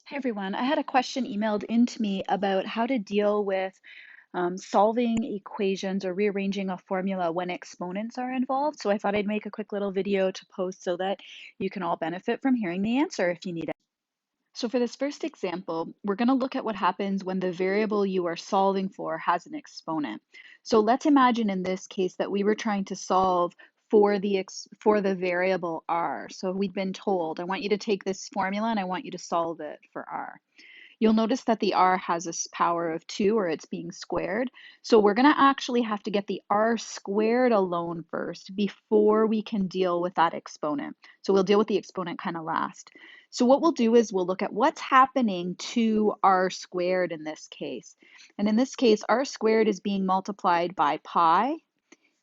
Hey everyone, I had a question emailed into me about how to deal with solving equations or rearranging a formula when exponents are involved. So I thought I'd make a quick little video to post so that you can all benefit from hearing the answer if you need it. So for this first example, we're going to look at what happens when the variable you are solving for has an exponent. So let's imagine in this case that we were trying to solve for the variable r. So we'd been told, I want you to take this formula and I want you to solve it for r. You'll notice that the r has a power of 2, or it's being squared. So we're going to actually have to get the r squared alone first before we can deal with that exponent. So we'll deal with the exponent kind of last. So what we'll do is we'll look at what's happening to r squared in this case. And in this case, r squared is being multiplied by pi,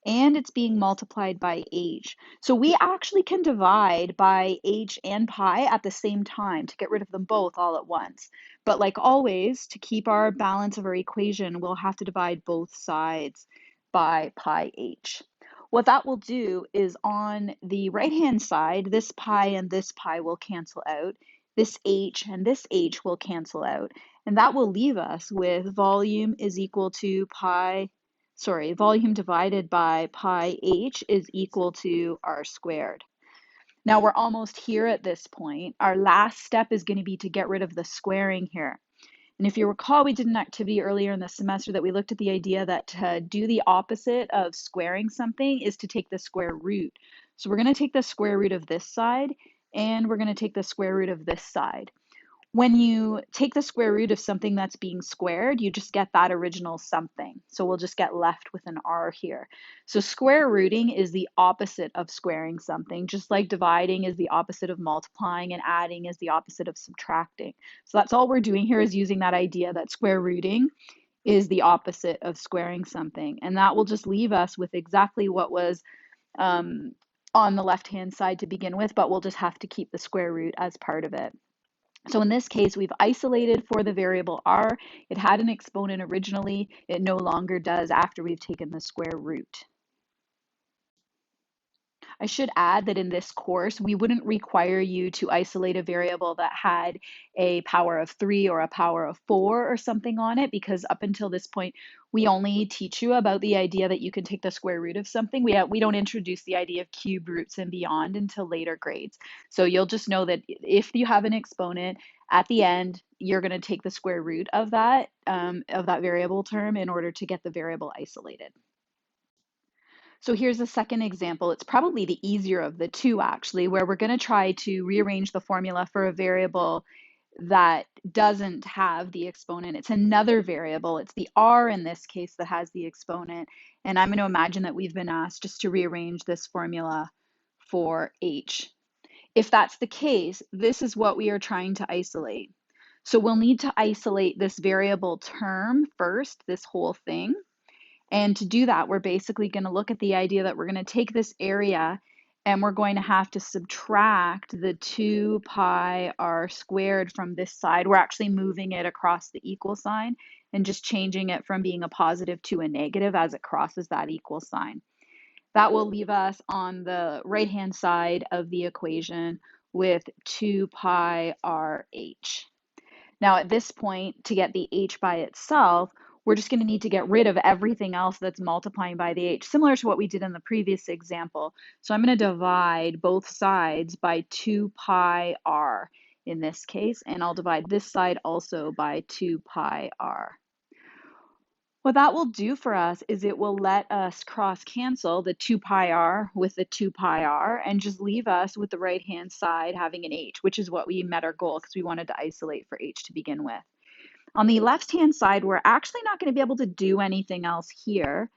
and it's being multiplied by h. So we actually can divide by h and pi at the same time to get rid of them both all at once. But like always, to keep our balance of our equation, we'll have to divide both sides by pi h. What that will do is on the right-hand side, this pi and this pi will cancel out. This h and this h will cancel out. And that will leave us with volume is equal to volume divided by pi h is equal to r squared. Now we're almost here at this point. Our last step is going to be to get rid of the squaring here. And if you recall, we did an activity earlier in the semester that we looked at the idea that to do the opposite of squaring something is to take the square root. So we're going to take the square root of this side, and we're going to take the square root of this side. When you take the square root of something that's being squared, you just get that original something. So we'll just get left with an r here. So square rooting is the opposite of squaring something, just like dividing is the opposite of multiplying and adding is the opposite of subtracting. So that's all we're doing here is using that idea that square rooting is the opposite of squaring something. And that will just leave us with exactly what was on the left-hand side to begin with, but we'll just have to keep the square root as part of it. So in this case, we've isolated for the variable r. It had an exponent originally. It no longer does after we've taken the square root. I should add that in this course, we wouldn't require you to isolate a variable that had a power of 3 or a power of 4 or something on it, because up until this point, we only teach you about the idea that you can take the square root of something. We don't introduce the idea of cube roots and beyond until later grades. So you'll just know that if you have an exponent, at the end, you're going to take the square root of that variable term in order to get the variable isolated. So here's a second example. It's probably the easier of the two, actually, where we're going to try to rearrange the formula for a variable that doesn't have the exponent. It's another variable. It's the r in this case that has the exponent. And I'm going to imagine that we've been asked just to rearrange this formula for h. If that's the case, this is what we are trying to isolate. So we'll need to isolate this variable term first, this whole thing. And to do that, we're basically going to look at the idea that we're going to take this area and we're going to have to subtract the 2 pi r squared from this side. We're actually moving it across the equal sign and just changing it from being a positive to a negative as it crosses that equal sign. That will leave us on the right-hand side of the equation with 2 pi r h. Now at this point, to get the h by itself, we're just going to need to get rid of everything else that's multiplying by the h, similar to what we did in the previous example. So I'm going to divide both sides by 2 pi r in this case, and I'll divide this side also by 2 pi r. What that will do for us is it will let us cross cancel the 2 pi r with the 2 pi r and just leave us with the right-hand side having an h, which is what we met our goal because we wanted to isolate for h to begin with. On the left-hand side, we're actually not going to be able to do anything else here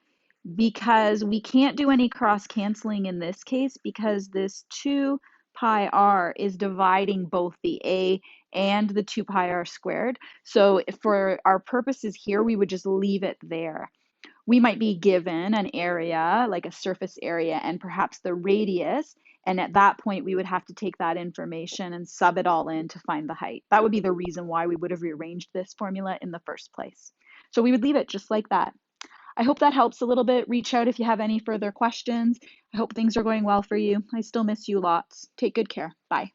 because we can't do any cross-canceling in this case because this 2 pi r is dividing both the a and the 2 pi r squared. So for our purposes here, we would just leave it there. We might be given an area, like a surface area, and perhaps the radius. And at that point, we would have to take that information and sub it all in to find the height. That would be the reason why we would have rearranged this formula in the first place. So we would leave it just like that. I hope that helps a little bit. Reach out if you have any further questions. I hope things are going well for you. I still miss you lots. Take good care. Bye.